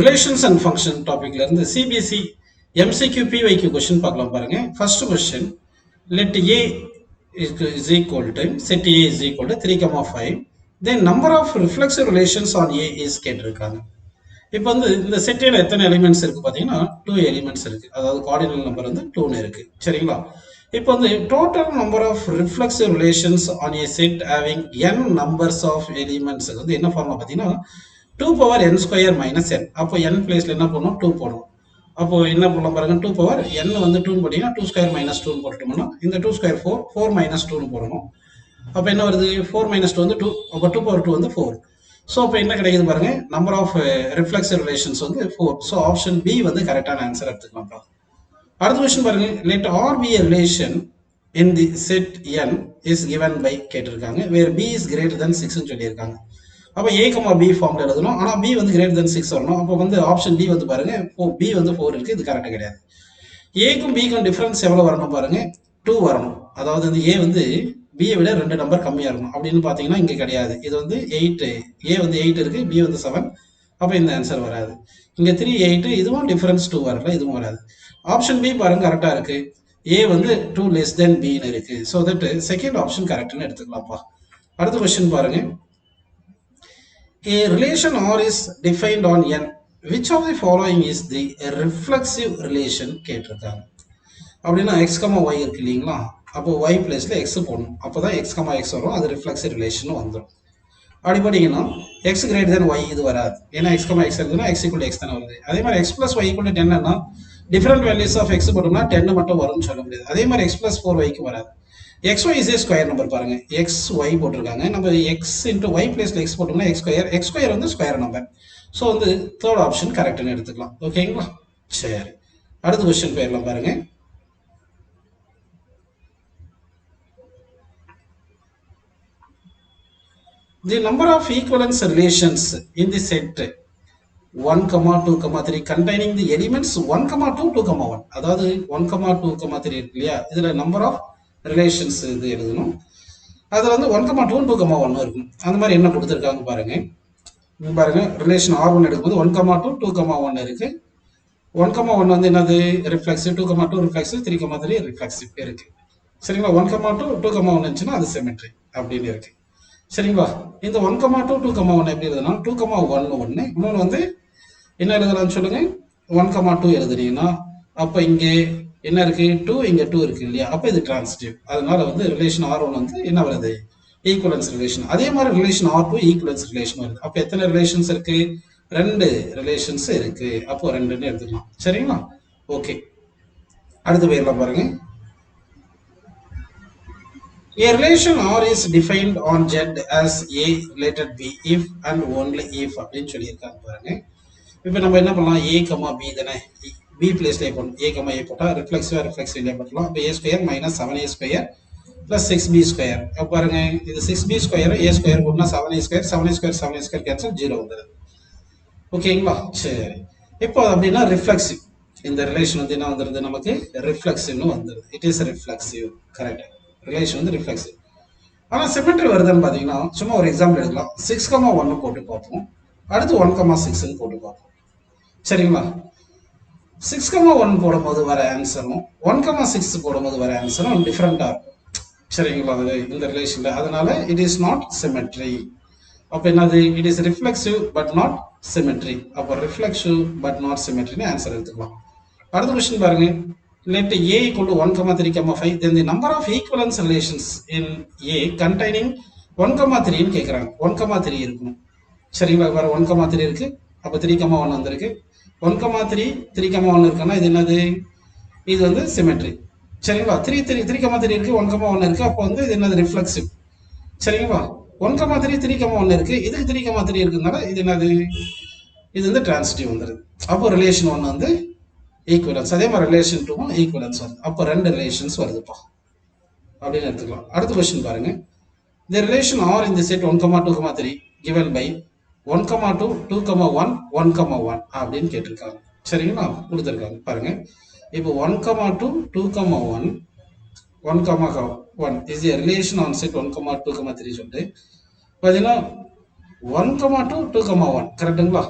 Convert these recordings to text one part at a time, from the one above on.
Relations and function டாபிக்ல இருந்து CBSE MCQ PYQ question பார்க்கலாம் பாருங்க. First question, let A is equal to set A is equal to 3,5, then number of reflexive relations on A is கேட்டிருக்காங்க. இப்போ வந்து இந்த settle எத்தனை elements இருக்கு பார்த்தீங்கன்னா 2 எலிமெண்ட்ஸ் இருக்கு. அதாவது கார்டினல் நம்பர் வந்து 2ன்னு இருக்கு. சரிங்களா? இப்போ வந்து total number of reflexive relations on a set having n numbers of elements வந்து என்ன ஃபார்முலா பார்த்தீங்கன்னா 2 power n square minus n. அப்போ n பிளேஸ்ல என்ன பண்ணணும், 2 போடணும். அப்போ என்ன பண்ணலாம் பாருங்க, 2 power n வந்து 2 போட்டீங்கன்னா 2 square minus 2 போட்டுட்டோம்னா இந்த 2 square 4, 4 minus 2 போடணும். அப்போ என்ன வருது, 4 minus 2 வந்து 2, அப்போ 2 power 2 வந்து 4. ஸோ அப்போ என்ன கிடைக்குது பாருங்க, நம்பர் ஆஃப் ரிஃப்ளெக்சிவ் ரிலேஷன்ஸ் வந்து 4. ஸோ ஆப்ஷன் பி வந்து கரெக்டான ஆன்சர் எடுத்துக்கலாம்ப்பா. அடுத்த கொஸ்டின் பாருங்க, let R be a relation in the set n is given by கேட்டிருக்காங்க, where b is greater than 6ன்னு சொல்லியிருக்காங்க. அப்போ a, b ஃபார்ம்ல எழுதணும். ஆனால் b வந்து greater than 6 வரணும். அப்போ வந்து ஆப்ஷன் டி வந்து பாருங்க, b வந்து 4 இருக்கு, இது கரெக்டாக கிடையாது. ஏக்கும் பிக்கும் டிஃபரன்ஸ் எவ்வளோ வரணும் பாருங்க, 2 வரணும். அதாவது வந்து a வந்து பியை விட 2 நம்பர் கம்மியாக இருக்கணும். அப்படின்னு பார்த்தீங்கன்னா இங்கே கிடையாது. இது வந்து 8, a வந்து 8 இருக்கு, b வந்து 7. அப்போ இந்த ஆன்சர் வராது. இங்கே 3, 8, இதுவும் டிஃபரன்ஸ் 2 வரல, இதுவும் வராது. ஆப்ஷன் பி பாருங்க கரெக்டாக இருக்கு, a வந்து 2 லெஸ் தென் பின்னு இருக்கு. ஸோ தட் செகண்ட் ஆப்ஷன் கரெக்ட்னு எடுத்துக்கலாம்ப்பா. அடுத்த கொஸ்டின் பாருங்க, a relation R is defined on n. Which of the following is the reflexive relation கேட்டிருக்காங்க. அப்படின்னா x, y இருக்கு இல்லைங்களா, அப்போ y பிளேஸ்ல x போடணும். அப்போதான் x, x வரும், அது ரிஃப்ளெக்சிவ் ரிலேஷன் வந்துடும். அப்படி பார்த்தீங்கன்னா x greater than y இது வராது. ஏன்னா x, x இருக்குன்னா x equal to x தானே வருது. அதே மாதிரி x plus y equal to 10ன்னா டிஃபரெண்ட் வேல்யூஸ் ஆஃப் x போட்டோம்னா 10 மட்டும் வரும்னு சொல்ல முடியாது. அதே மாதிரி x plus 4yக்கு வராது. xy is a square number பாருங்க, xy போட்டிருக்காங்க. நம்ம x into y பிளேஸ்ல x போட்டோம்னா x ஸ்கொயர் வந்து ஸ்கொயர் நம்பர். ஸோ வந்து தேர்ட் ஆப்ஷன் கரெக்ட்னு எடுத்துக்கலாம். ஓகேங்களா? சரி, அடுத்த கொஸ்டின் போயிடலாம் பாருங்க. The number of equivalence relations in the set 1, 2, 3 containing the elements 1, 2, 2, 1. அதாவது 1, 2, 3 இருக்கு இல்லையா, இதுல நம்பர் ஆஃப் ரிலேஷன்ஸ் இது எழுதணும். அதுல வந்து 1, 2, 2, 1 இருக்கும். அந்த மாதிரி என்ன கொடுத்துருக்காங்க பாருங்க. பாருங்க, ரிலேஷன் R1 எடுக்கும்போது 1, 2, 2, 1 இருக்கு. 1, 1 வந்து என்னது, ரிஃப்ளெக்சிவ். 2, 2 ரிஃப்ளெக்சிவ். 3, 3 ரிஃப்ளெக்சிவ் இருக்கு. சரிங்களா? 1, 2, 2, 1 இருந்துச்சுன்னா அது சிமெட்ரி அப்படின்னு இருக்கு. சரிங்களா? இந்த 1, 2, 2, 1 எப்படி எழுதுனா 2, 1 ஒன்று, இன்னொன்று வந்து என்ன எழுதலாம்னு சொல்லுங்க, 1, 2 எழுதுனீங்கன்னா அப்போ இங்கே என்ன இருக்கு, 2, இங்கே 2 இருக்கு இல்லையா, அப்போ இது டிரான்சிட்டிவ். அதனால வந்து ரிலேஷன் R1 வந்து என்ன வருது, ஈக்குவலன்ஸ் ரிலேஷன். அதே மாதிரி ரிலேஷன் R2 ஈக்குவலன்ஸ் ரிலேஷன் வருது. அப்போ எத்தனை ரிலேஷன்ஸ் இருக்கு, 2 ரிலேஷன்ஸ் இருக்கு. அப்போ 2ன்னு எடுத்துக்கலாம். சரிங்களா? ஓகே, அடுத்து போயிடலாம் பாருங்க. A relation R is defined on Z as A related B if and only if அப்படின்னு சொல்லியிருக்காங்க பாருங்க. இப்போ நம்ம என்ன பண்ணலாம், a, b தானே, b பிளேஸ்ல போடணும். a, a போட்டா ரிஃப்ளெக்சிவ் இல்லையா போட்டலாம். அப்போ a square minus 7a square plus 6b square. அப்போ பாருங்க, இது 6b ஸ்கொயர் a ஸ்கொயர் போட்டா 7a square, 7a square 7a square cancel, 0 வந்துடுது. ஓகேங்களா? சரி, இப்போ அப்படின்னா ரிஃப்ளெக்சிவ், இந்த ரிலேஷன் வந்து என்ன வந்துடுது, நமக்கு ரிஃப்ளெக்சிவ்னு வந்துடுது. It is reflexive. Correct, relation வந்து ரிஃப்ளெக்சிவ். ஆனால் சிமெட்ரி வருதுன்னு பார்த்தீங்கன்னா சும்மா ஒரு எக்ஸாம்பிள் எடுக்கலாம். 6, 1 போட்டு பார்ப்போம். அடுத்து 1, 6ன்னு போட்டு பார்ப்போம். சரிங்களா? 6, 1 போடும்போது வர ஆன்சரும் 1, 6 போடும்போது வர ஆன்சரும் டிஃப்ரெண்டா இருக்கும். சரிங்களா? இந்த ரிலேஷன்ல, அதனால இட் இஸ் நாட் சிமெட்ரி. அப்போ என்னது, it is reflexive but not symmetry. அப்போ ரிஃப்ளெக்சிவ் பட் நாட் சிமெட்ரின்னு ஆன்சர் எடுத்துக்கலாம். அடுத்த கொஸ்டின் பாருங்க, let A equal to 1, 3, 5, then the number of equivalence relations in A containing 1, 3 ன்னு கேட்குறாங்க. 1, 3 இருக்கணும். சரிங்களா? வேற 1, 3 இருக்கு. அப்போ 3, 1 வந்திருக்கு. 1, 3, 3, 1 இருக்குன்னா இது என்னது, இது வந்து சிமெட்ரி. சரிங்களா? 3, 3 இருக்கு, 1, 1 இருக்கு. அப்போ வந்து இது என்னது, ரிஃப்ளெக்சிவ். சரிங்களா? 1, 3, 3, 1 இருக்கு, இதுக்கு 3, 3 இருக்குனால இது என்னது, இது வந்து டிரான்சிட்டிவ் வந்துடுது. அப்போ ரிலேஷன் 1 வந்து ஈக்குவலன்ஸ், அதே மாதிரி ரிலேஷன் 2 ஈக்குவலன்ஸ் வருது. அப்போ 2 ரிலேஷன்ஸ் வருதுப்பா அப்படின்னு எடுத்துக்கலாம். அடுத்த கொஸ்டின் பாருங்க, the relation R in the set 1, 2, 3 given by 1, 2, 2, 1, 1, 1 அப்படின்னு கேட்டிருக்காங்க. சரிங்களா? கொடுத்துருக்காங்க பாருங்க. இப்போ 1, 2, 2, 1, 1, 1 is a relation on set 1, 2, 3 சொல்லிட்டு பார்த்தீங்கன்னா 1, 2, 2, 1 கரெக்டுங்களா?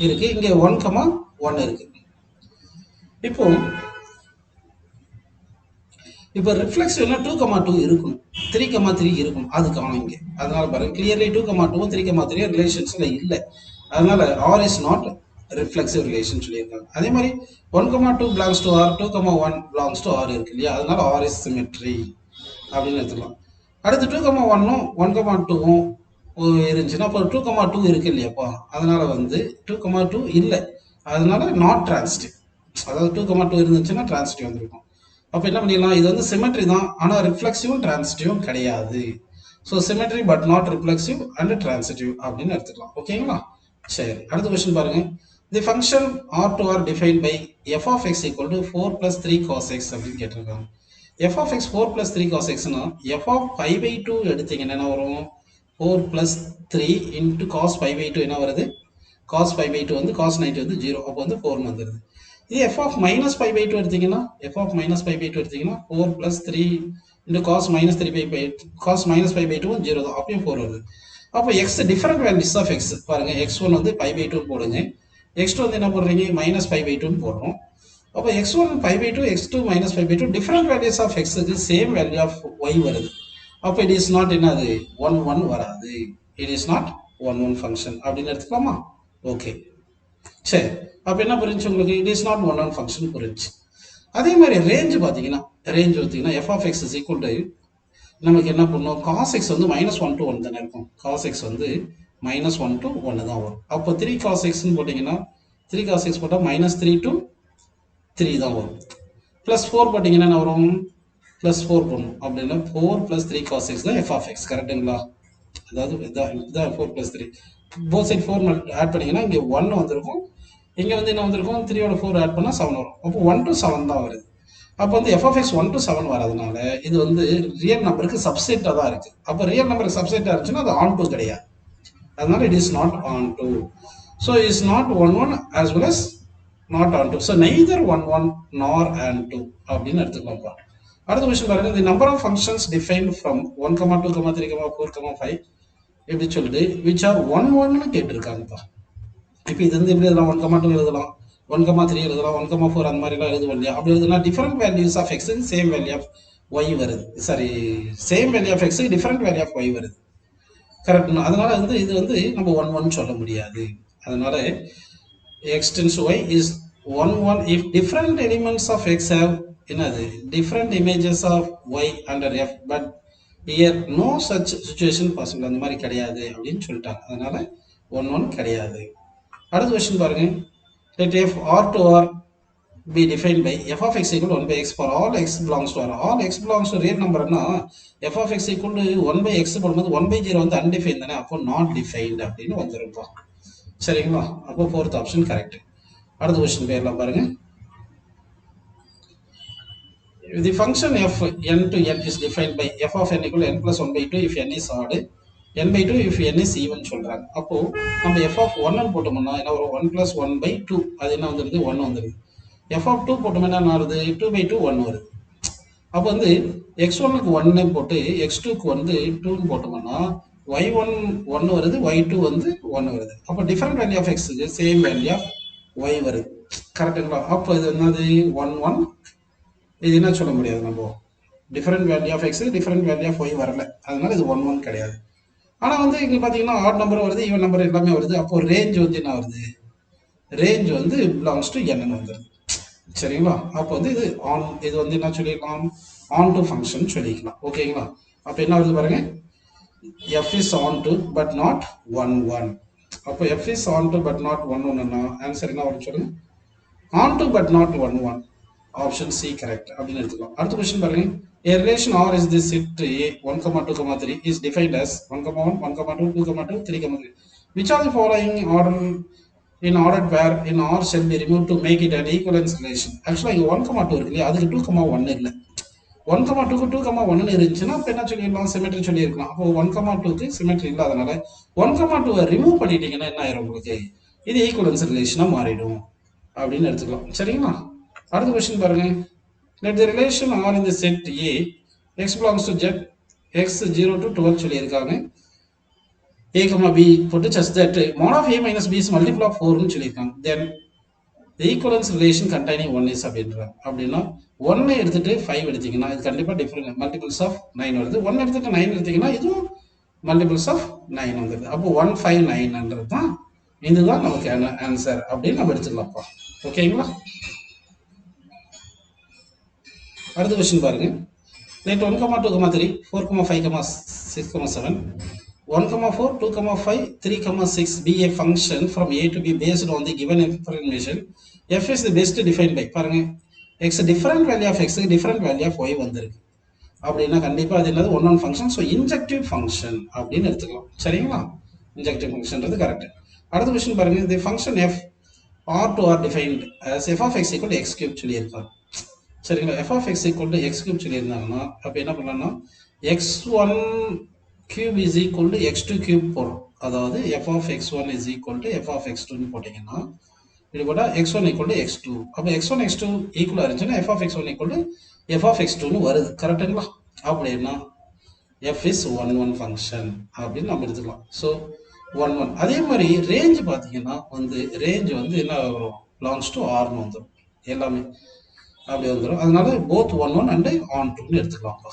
இருக்கு, இங்கே 1,1 இருக்கு. இப்போ இப்போ ரிஃப்ளெக்சிவ்னா 2,2 இருக்கணும், 3,3 இருக்கணும், அது காணும் இங்கே. அதனால பாருங்க கிளியர்லி 2,2 3,3 ரிலேஷன்ஸ்ல இல்லை. அதனால R is not reflexive relation சொல்லியிருக்காங்க. அதே மாதிரி 1,2 belongs to R, 2,1 belongs to R இருக்கு இல்லையா, அதனால ஆர் இஸ் சிமெட்ரி அப்படின்னு எடுத்துக்கலாம். அடுத்து 2,1ம் 1,2வும் இருந்துச்சுன்னா அப்போ 2,2 இருக்கு இல்லையாப்பா, அதனால வந்து 2,2 இல்லை, அதனால நாட் டிரான்சிட்டிவ். அதாவது 2,2 இருந்துச்சுன்னா டிரான்சிட்டிவ் வந்திருக்கும். அப்போ என்ன பண்ணிடலாம், இது வந்து சிமெட்ரி தான், ஆனால் ரிஃப்ளெக்சிவும் டிரான்சிட்டிவும் கிடையாது. So symmetry but not reflexive and transitive அப்படின்னு எடுத்துக்கலாம். ஓகேங்களா? சரி, அடுத்த கொஸ்டின் பாருங்க. The function R to R define by f of x equal to 4 + 3 cos x அப்படின்னு கேட்டிருக்காங்க. எஃப் ஆஃப் எக்ஸ் 4 + 3 cos xனா எஃப் ஆஃப் 5/2 எடுத்தீங்கன்னா என்ன வரும், 4 + 3 இன்ட்டு காஸ் 5/2 என்ன வருது, காஸ் 5/2 வந்து காஸ் 90 வந்து 0, அப்போ வந்து 4 வந்துடுது. இது எஃப் ஆஃப் -5/2 எடுத்தீங்கன்னா, எஃப் ஆஃப் -5/2 எடுத்தீங்கன்னா 4 + 3 இன்ட்டு காஸ் -3/8, காஸ் -5/2 0 தான், அப்பயும் 4 வருது. அப்போ X different values of X பாருங்க, x1 வந்து 5/2 போடுங்க, x2 வந்து என்ன போடுறீங்க -5/2 போடுறோம். அப்போ x1 5/2, x2 -5/2 different values of எக்ஸுக்கு சேம் வேல்யூ ஆஃப் ஒய் வருது. அப்போ இட் இஸ் நாட் என்னது 1,1 வராது, இட் இஸ் நாட் 1,1 ஃபங்க்ஷன் அப்படின்னு எடுத்துக்கலாமா? ஓகே, சரி. அப்போ என்ன புரிஞ்சு உங்களுக்கு, இட் இஸ் நாட் 1,1 ஃபங்க்ஷன் புரிஞ்சு. அதே மாதிரி ரேஞ்ச் பார்த்தீங்கன்னா, ரேஞ்ச் பார்த்தீங்கன்னா F of X is equal to நமக்கு என்ன பண்ணும், காஸ் எக்ஸ் வந்து -1 to 1 தானே இருக்கும், காஸ் எக்ஸ் வந்து -1 to 1 தான் வரும். அப்போ 3 cos xன்னு போட்டிங்கன்னா 3 cos x போட்டால் -3 to 3 தான் வரும். +4 போட்டிங்கன்னா என்ன வரும், +4 போடணும். அப்படின்னா 4 + 3 cos x தான் எஃப் ஆஃப் எக்ஸ், கரெக்டுங்களா? அதாவது இதான் 4 + 3, போத் சைட் 4 ஆட் பண்ணிங்கன்னா இங்கே 1 வந்திருக்கும், இங்கே வந்து என்ன வந்திருக்கும், 3யோட 4 ஆட் பண்ணால் 7 வரும். அப்போ 1 to 7 தான் வருது. அப்போ வந்து எஃப் ஆஃப் எக்ஸ் 1 to 7 வரதுனால இது வந்து ரியல் நம்பருக்கு சப்செட்டாக தான் இருக்கு. அப்போ ரியல் நம்பருக்கு சப்செட்டாக இருந்துச்சுன்னா அது ஆன் டூ கிடையாது, அதனால it is not onto. So is not 1,1 as well as not on to. So neither 1,1 nor and 2 அப்படின்னு எடுத்துக்கலாம்ப்பா. அடுத்த கொஸ்டின் பாருங்க, the number of functions defined from 1, 2, 3, 4, 5 எப்படி சொல்லிட்டு which are 1,1ன்னு கேட்டிருக்காங்கப்பா. இப்போ இது வந்து எப்படி எழுதலாம், 1, 2 எழுதலாம், 1, 3 எழுதலாம், 1, 4 அந்த மாதிரிலாம் எழுதுவோம் இல்லையா. அப்படி எழுதுனா டிஃபரெண்ட் வேல்யூஸ் ஆஃப் எக்ஸுக்கு சேம் வேல்யூ ஆஃப் ஒய் வருது, சாரி சேம் வேல்யூ ஆஃப் எக்ஸுக்கு டிஃபரெண்ட் வேல்யூ ஆஃப் ஒய் வருது, கரெக்ட். அதனால வந்து இது வந்து நம்ம 1,1 சொல்ல முடியாது. அதனால x tends to y is 1,1 if different elements of x have என்னது different images of y under f, but here no such situation possible, அந்த மாதிரி கிடையாது அப்படின்னு சொல்லிட்டாங்க. அதனால 1,1 கிடையாது. அடுத்த கொஸ்டின் பாருங்க, let f r to r be defined by f of x equal to 1 by x for all x belongs to r. All x belongs to real number னா f of x equal to 1 by x போடும்போது 1/0 வந்து undefined தானே, அப்போ not defined அப்படின்னு வந்துருப்போம். சரிங்களா? அப்போ 4th option correct. அடுத்த question பேர்லாம் பாருங்க. The function f n to n is defined by f of n equal to n plus 1/2 if n is odd, n/2 if n is even சொல்றாங்க. அப்போ நம்ம f of 1 போட்டோம்னா என்ன வரும், 1 plus 1/2 அது என்ன வந்துருது, 1 வந்துருது. f of 2 போட்டோம்னா என்ன வருது, 2/2 1 வருது. அப்போ வந்து x1க்கு 1 போட்டு x2க்கு வந்து 2 போட்டோம்னா y1 1 வருது, y2 வந்து 1 வருது. அப்போ டிஃபரெண்ட் வேல்யூ ஆஃப் எக்ஸுக்கு சேம் வேல்யூ ஆஃப் ஒய் வருது, கரெக்டுங்களா? அப்போ இது என்னது 1,1, இது என்ன சொல்ல முடியாது, நம்ம different value of X different value of Y வரல, அதனால இது 1,1 கிடையாது. ஆனால் வந்து இங்கே பார்த்தீங்கன்னா ஆட் நம்பர் வருது, ஈவன் நம்பர் எல்லாமே வருது. அப்போ ரேஞ்ச் வந்து என்ன வருது, ரேஞ்ச் வந்து பிலாங்ஸ் டு என்னன்னு வந்துடுது. சரிங்களா? அப்போ வந்து இது ஆன், இது வந்து என்ன சொல்லிக்கலாம், ஆன் டு ஃபங்க்ஷன் சொல்லிக்கலாம். ஓகேங்களா? அப்போ என்ன வருது பாருங்க, f is on to but not 1,1. அப்போ f is on to but not 1,1ன்னா ஆன்சர் என்ன வரும்னு சொல்லுங்க, on to but not 1,1, option C correct அப்படின்னு எடுத்துக்கலாம். அடுத்த கொஸ்டின் பாருங்க, a relation R is this set A 1, 2, 3 is defined as 1, 1, 2, 2, 3, 3. Which of the following order in ordered pair in R shall be removed to make it an equivalence relation? ஆக்சுவலாக இங்கே 1, 2 இருக்கு இல்லையா, அதுக்கு 2, 1 இல்லை. 1, 2க்கு 2, 1 இருந்துச்சுன்னா அப்போ என்ன சொல்லிடலாம், சிமெட்ரி சொல்லியிருக்கலாம். அப்போ 1, 2க்கு சிமெட்ரி இல்லாதனால 1, 2 ரிமூவ் பண்ணிட்டீங்கன்னா என்ன ஆயிரும் உங்களுக்கு, இது ஈக்குவலன்ஸ் ரிலேஷனாக மாறிடும் அப்படின்னு எடுத்துக்கலாம். சரிங்களா? அடுத்த கொஸ்டின் பாருங்க, let the relation R in the set A x belongs to z x 0 to 12 சொல்லியிருக்காங்க. a comma b போட்டு just that mod of a minus b is multiple of 4 னு சொல்லிருக்காங்க. then the equivalence relation containing 1 is அப்படின்றாங்க. அப்படின்னா 1 எடுத்துட்டு 5 எடுத்தீங்கன்னா இது கண்டிப்பா டிஃபரண்ட் மல்டிபிள்ஸ் ஆஃப் 9 வருது. 1 எடுத்துட்டு 9 எடுத்தீங்கன்னா இதுவும் மல்டிபிள்ஸ் ஆஃப் 9 வந்துருது. அப்போ 159ன்றது தான் இதுதான் நமக்கு ஆன்சர் அப்படின்னு நம்ம எடுத்துக்கலாம்ப்பா. ஓகேங்களா? அடுத்த क्वेश्चन பாருங்க. let 1, 2, 3, 4, 5, 6, 7, 1, 4, 2, 5, 3, 6 be a function from a to b based on the given information. f is the best defined by பாருங்க x different value of x different value of y வந்திருக்கு. அப்படின்னா கண்டிப்பா அது என்னது one function. So injective function அப்படின்னு எடுத்துக்கலாம். சரிங்களா? Injective ஃபங்க்ஷன்றது கரெக்ட். அடுத்த கொஸ்டின் பாருங்க. The function f r to r defined as f of x equal to x cube சொல்லியிருக்காங்க. சரிங்களா? f of x equal to x cube சொல்லியிருந்தாங்கன்னா அப்போ என்ன பண்ணலாம்னா x1 cube is equal to x2 cube போடுறோம். அதாவது f of x1 is equal to f of x2 போட்டிங்கன்னா இது போட்டால் x1 equal to x2. அப்போ x1 x2 ஈக்குவலாக இருந்துச்சுன்னா f of x1 equal to f of x2 வருது. கரெக்டுங்களா? அப்படின்னா f is 1 ஃபங்க்ஷன் அப்படின்னு நம்ம எடுத்துக்கலாம். ஸோ 1 அதே மாதிரி ரேஞ்ச் பார்த்தீங்கன்னா ரேஞ்ச் என்ன வரும்? பிலாங்ஸ் டு ஆர்னு வந்துடும். எல்லாமே அப்படி வந்துடும். அதனால போத் 1 அண்ட் on 2ன்னு எடுத்துக்கலாம்ப்பா.